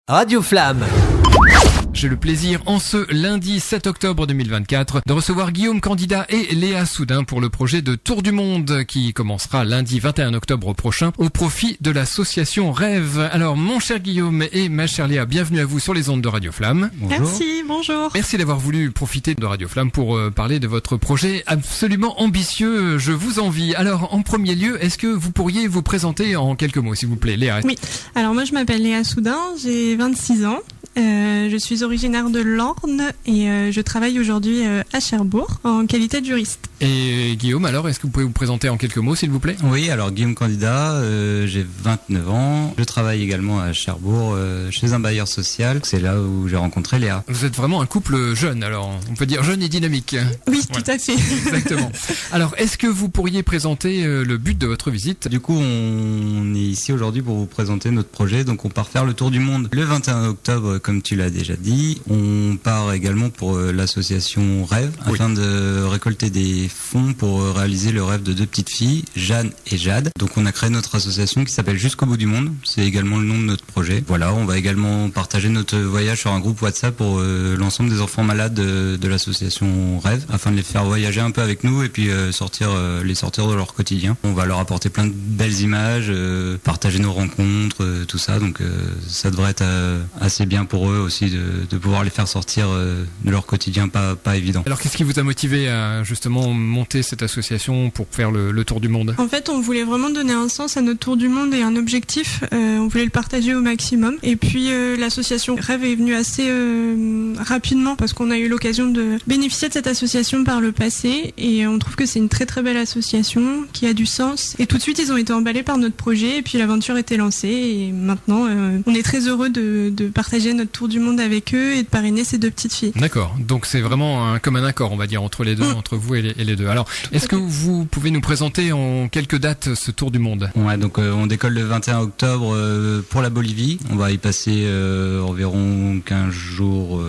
Radio Flamme. J'ai le plaisir, en ce lundi 7 octobre 2024, de recevoir Guillaume Candidat et Léa Soudin pour le projet de Tour du Monde qui commencera lundi 21 octobre prochain au profit de l'association Rêve. Alors, mon cher Guillaume et ma chère Léa, bienvenue à vous sur les ondes de Radio Flamme. Bonjour. Merci, bonjour. Merci d'avoir voulu profiter de Radio Flamme pour parler de votre projet absolument ambitieux. Je vous envie. Alors, en premier lieu, est-ce que vous pourriez vous présenter en quelques mots, s'il vous plaît, Léa? Oui, alors moi je m'appelle Léa Soudin, j'ai 26 ans. Je suis originaire de l'Orne et je travaille aujourd'hui à Cherbourg en qualité de juriste. Et Guillaume, alors, est-ce que vous pouvez vous présenter en quelques mots, s'il vous plaît? Oui, alors Guillaume Candidat, j'ai 29 ans. Je travaille également à Cherbourg chez un bailleur social. C'est là où j'ai rencontré Léa. Vous êtes vraiment un couple jeune, alors on peut dire jeune et dynamique. Oui, voilà. Tout à fait. Exactement. Alors, est-ce que vous pourriez présenter le but de votre visite? Du coup, on est ici aujourd'hui pour vous présenter notre projet. Donc, on part faire le tour du monde le 21 octobre, comme tu l'as déjà dit. On part également pour l'association Rêve, afin de récolter des fonds pour réaliser le rêve de deux petites filles, Jeanne et Jade. Donc, on a créé notre association qui s'appelle Jusqu'au bout du monde. C'est également le nom de notre projet. Voilà, on va également partager notre voyage sur un groupe WhatsApp pour l'ensemble des enfants malades de l'association Rêve, afin de les faire voyager un peu avec nous et puis les sortir de leur quotidien. On va leur apporter plein de belles images, partager nos rencontres, tout ça. Donc ça devrait être assez bien pour eux aussi de pouvoir les faire sortir de leur quotidien pas évident. Alors qu'est-ce qui vous a motivé à justement monter cette association pour faire le tour du monde? En fait, on voulait vraiment donner un sens à notre tour du monde et un objectif. On voulait le partager au maximum. Et puis l'association Rêve est venue assez rapidement parce qu'on a eu l'occasion de bénéficier de cette association par le passé et on trouve que c'est une très très belle association qui a du sens. Et tout de suite, ils ont été emballés par notre projet et puis l'aventure était lancée et maintenant on est très heureux de partager notre tour du monde avec eux et de parrainer ces deux petites filles. D'accord, donc c'est vraiment comme un accord, on va dire, entre les deux, entre vous et les deux. Alors, est-ce que vous pouvez nous présenter en quelques dates ce tour du monde? Ouais, donc on décolle le 21 octobre pour la Bolivie. On va y passer environ 15 jours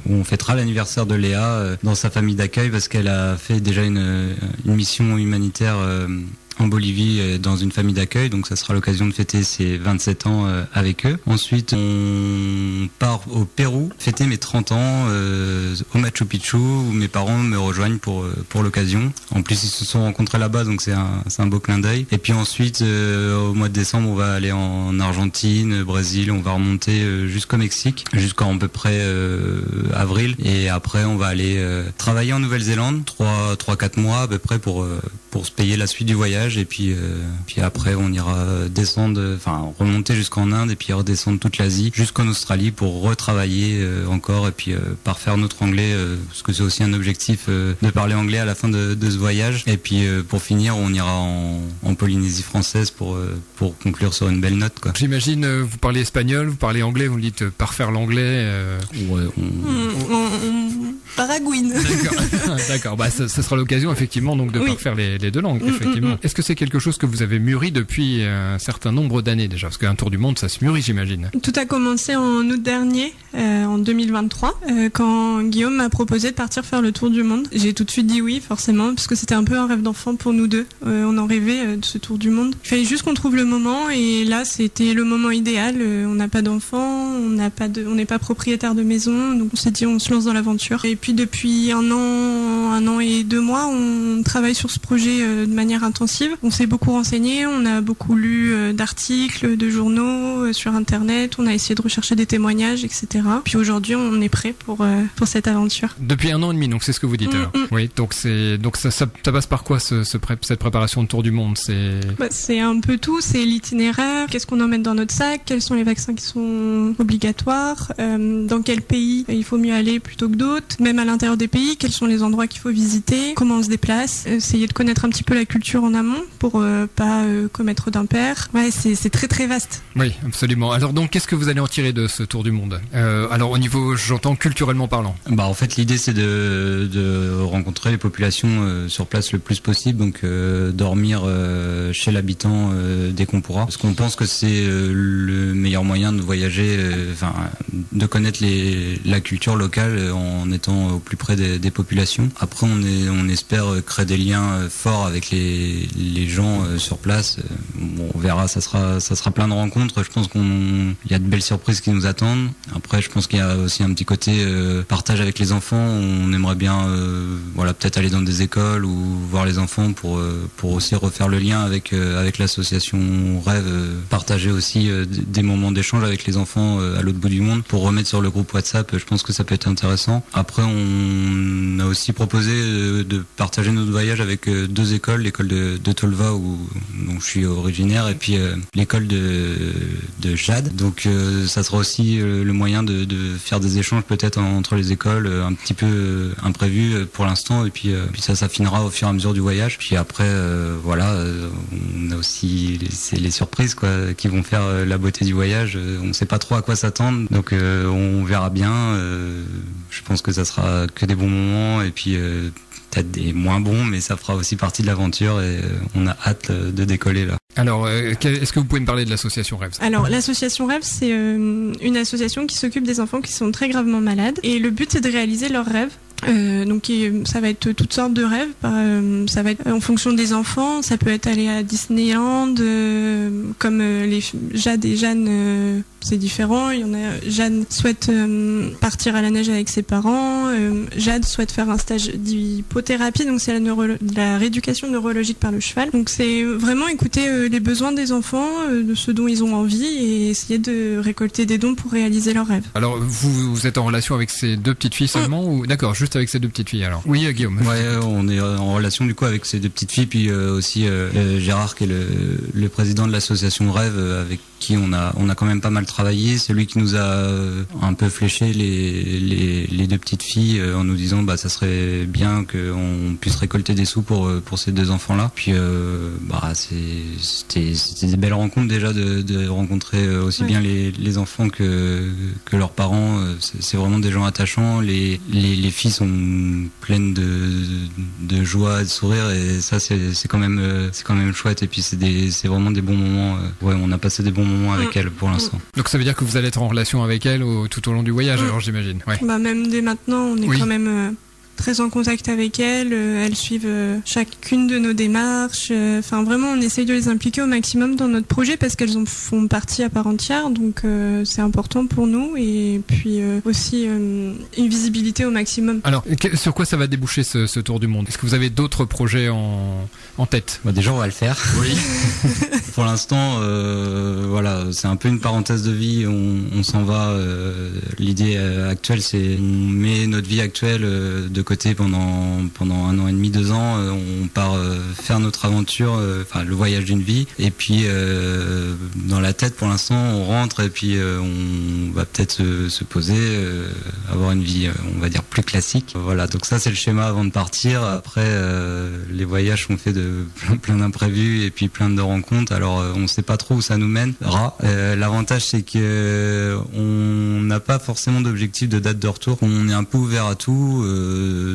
où on fêtera l'anniversaire de Léa dans sa famille d'accueil parce qu'elle a fait déjà une mission humanitaire en Bolivie dans une famille d'accueil, donc ça sera l'occasion de fêter ses 27 ans avec eux. Ensuite, on part au Pérou, fêter mes 30 ans au Machu Picchu, où mes parents me rejoignent pour l'occasion. En plus, ils se sont rencontrés là-bas, donc c'est un beau clin d'œil. Et puis ensuite, au mois de décembre, on va aller en Argentine, Brésil, on va remonter jusqu'au Mexique, jusqu'en à peu près avril. Et après, on va aller travailler en Nouvelle-Zélande, 3-4 mois à peu près pour se payer la suite du voyage. Et puis après on ira remonter jusqu'en Inde et puis redescendre toute l'Asie jusqu'en Australie pour retravailler encore et puis parfaire notre anglais parce que c'est aussi un objectif de parler anglais à la fin de ce voyage. Et puis pour finir on ira en Polynésie française pour conclure sur une belle note, quoi. J'imagine vous parlez espagnol, vous parlez anglais, vous me dites parfaire l'anglais. Ouais, Paragouine. D'accord. Bah, ça sera l'occasion effectivement donc de parfaire les deux langues. Effectivement. Est-ce que c'est quelque chose que vous avez mûri depuis un certain nombre d'années déjà? Parce qu'un tour du monde, ça se mûrit, j'imagine. Tout a commencé en août dernier, en 2023, quand Guillaume m'a proposé de partir faire le tour du monde. J'ai tout de suite dit oui, forcément, parce que c'était un peu un rêve d'enfant pour nous deux. On en rêvait de ce tour du monde. Il fallait juste qu'on trouve le moment, et là, c'était le moment idéal. On n'a pas d'enfants, on n'est pas propriétaire de maison, donc on s'est dit on se lance dans l'aventure. Et puis depuis un an et 2 mois, on travaille sur ce projet de manière intensive. On s'est beaucoup renseigné, on a beaucoup lu d'articles, de journaux sur Internet, on a essayé de rechercher des témoignages, etc. Puis aujourd'hui, on est prêt pour cette aventure. Depuis 1 an et demi, donc c'est ce que vous dites alors. Oui, donc ça passe par quoi cette préparation de tour du monde? C'est un peu tout, c'est l'itinéraire, qu'est-ce qu'on emmène dans notre sac, quels sont les vaccins qui sont obligatoires, dans quel pays il faut mieux aller plutôt que d'autres, même à l'intérieur des pays, quels sont les endroits qu'il faut visiter, comment on se déplace, essayer de connaître un petit peu la culture en amont pour pas commettre d'impair. Ouais, c'est très très vaste. Oui, absolument. Alors donc, qu'est-ce que vous allez en tirer de ce tour du monde? Alors au niveau, j'entends culturellement parlant. En fait, l'idée c'est de rencontrer les populations sur place le plus possible, donc dormir chez l'habitant dès qu'on pourra, parce qu'on pense que c'est le meilleur moyen de voyager, de connaître la culture locale en étant au plus près des populations. Après, on espère créer des liens forts avec les gens sur place. On verra, ça sera plein de rencontres. Je pense qu'il y a de belles surprises qui nous attendent. Après, je pense qu'il y a aussi un petit côté partage avec les enfants. On aimerait bien peut-être aller dans des écoles ou voir les enfants pour aussi refaire le lien avec l'association Rêve, partager aussi des moments d'échange avec les enfants à l'autre bout du monde pour remettre sur le groupe WhatsApp. Je pense que ça peut être intéressant. Après, on a aussi proposé de partager notre voyage avec deux écoles, l'école de Tolva dont je suis originaire, et puis l'école de Jade. Donc ça sera aussi le moyen de faire des échanges peut-être entre les écoles, un petit peu imprévus pour l'instant, et puis ça s'affinera au fur et à mesure du voyage. Puis après, on a aussi les surprises qui vont faire la beauté du voyage. On ne sait pas trop à quoi s'attendre, donc on verra bien. Je pense que ça sera que des bons moments, et puis peut-être des moins bons, mais ça fera aussi partie de l'aventure, et on a hâte de décoller là. Alors, est-ce que vous pouvez me parler de l'association Rêve ? Alors, l'association Rêve, c'est une association qui s'occupe des enfants qui sont très gravement malades, et le but c'est de réaliser leurs rêves. Donc ça va être toutes sortes de rêves, ça va être en fonction des enfants, ça peut être aller à Disneyland, comme les Jade et Jeanne, c'est différent. Il y en a, Jeanne souhaite partir à la neige avec ses parents, Jade souhaite faire un stage d'hypothérapie, donc c'est la rééducation neurologique par le cheval. Donc c'est vraiment écouter les besoins des enfants, de ce dont ils ont envie, et essayer de récolter des dons pour réaliser leurs rêves. Alors vous êtes en relation avec ces deux petites filles seulement ou d'accord, juste avec ces deux petites filles alors? Oui, Guillaume. Ouais, on est en relation du coup avec ces deux petites filles, puis aussi Gérard qui est le président de l'association Rêve, avec qui on a quand même pas mal travaillé. C'est lui qui nous a un peu fléché les deux petites filles en nous disant ça serait bien qu'on puisse récolter des sous pour ces deux enfants là. Puis c'était des belles rencontres déjà de rencontrer aussi bien les enfants que leurs parents. C'est vraiment des gens attachants. Les filles sont pleines de joie, de sourire, et ça c'est quand même chouette. Et puis c'est vraiment des bons moments. On a passé des bons moments avec elles pour l'instant. Donc ça veut dire que vous allez être en relation avec elles tout au long du voyage, alors j'imagine. Ouais. Même dès maintenant, on est quand même très en contact avec elles. Elles suivent chacune de nos démarches. Vraiment, on essaye de les impliquer au maximum dans notre projet parce qu'elles en font partie à part entière. Donc c'est important pour nous, et puis aussi une visibilité au maximum. Alors, sur quoi ça va déboucher ce tour du monde? Est-ce que vous avez d'autres projets en tête? Déjà, on va le faire. Oui. Pour l'instant, c'est un peu une parenthèse de vie. On s'en va. L'idée actuelle, c'est on met notre vie actuelle de côté pendant 1 an et demi, 2 ans. On part faire notre aventure, le voyage d'une vie. Et puis dans la tête, pour l'instant, on rentre et puis on va peut-être se poser, avoir une vie, on va dire, plus classique. Voilà, donc ça c'est le schéma avant de partir. Après, les voyages sont faits de plein d'imprévus et puis plein de rencontres. Alors on sait pas trop où ça nous mènera. L'avantage c'est que on n'a pas forcément d'objectif de date de retour. On est un peu ouvert à tout.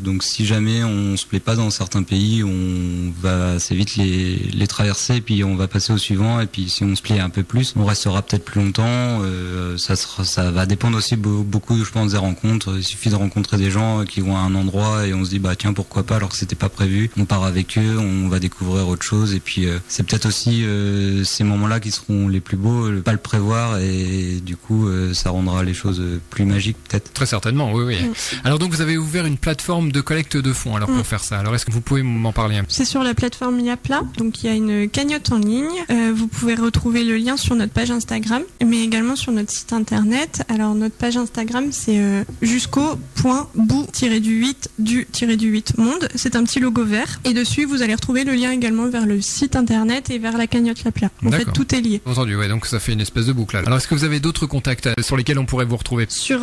Donc si jamais on se plaît pas dans certains pays, on va assez vite les traverser, puis on va passer au suivant. Et puis si on se plaît un peu plus, on restera peut-être plus longtemps. Ça va dépendre aussi beaucoup, je pense, des rencontres. Il suffit de rencontrer des gens qui vont à un endroit et on se dit tiens, pourquoi pas, alors que c'était pas prévu. On part avec eux, on va découvrir autre chose. Et puis c'est peut-être aussi ces moments-là qui seront les plus beaux, pas le prévoir, et du coup ça rendra les choses plus magiques peut-être. Très certainement, oui. Alors donc vous avez ouvert une plateforme de collecte de fonds alors pour faire ça. Alors est-ce que vous pouvez m'en parler un peu? C'est sur la plateforme Yapla, donc il y a une cagnotte en ligne. Vous pouvez retrouver le lien sur notre page Instagram, mais également sur notre site internet. Alors notre page Instagram c'est jusqu'au.bout-du-8 monde. C'est un petit logo vert, et dessus vous allez retrouver le lien également vers le site internet et vers la cagnotte Chapia. En fait, D'accord. tout est lié. Entendu, ouais, donc ça fait une espèce de boucle. Alors, est-ce que vous avez d'autres contacts sur lesquels on pourrait vous retrouver? Sur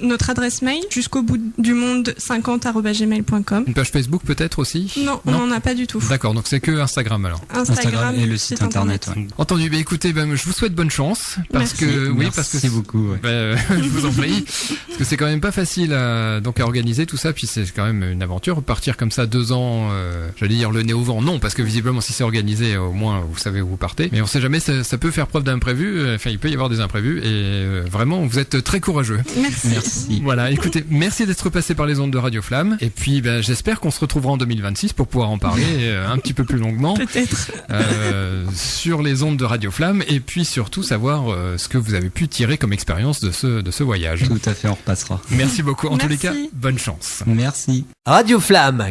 notre adresse mail, jusqu'au bout du monde 50@gmail.com. Une page Facebook peut-être aussi? Non, on n'en a pas du tout. D'accord, donc c'est que Instagram alors. Instagram et le site internet. Ouais. Entendu, écoutez, je vous souhaite bonne chance parce Merci. que oui, Merci parce que beaucoup. Ouais. je vous en prie, parce que c'est quand même pas facile à organiser tout ça, puis c'est quand même une aventure. Partir comme ça 2 ans, j'allais dire le nez au vent, non, parce que visiblement si c'est organisé, au moins vous savez où vous partez. Mais on sait jamais, ça peut faire preuve d'imprévu. Enfin, il peut y avoir des imprévus et vraiment vous êtes très courageux. Merci. Voilà, écoutez, merci d'être passé par les ondes de Radio Flamme. Et puis, j'espère qu'on se retrouvera en 2026 pour pouvoir en parler un petit peu plus longuement. Peut-être. Sur les ondes de Radio Flamme. Et puis surtout savoir ce que vous avez pu tirer comme expérience de ce voyage. Tout à fait, on repassera. Merci beaucoup. En tous les Merci. cas, bonne chance. Merci. Radio Flamme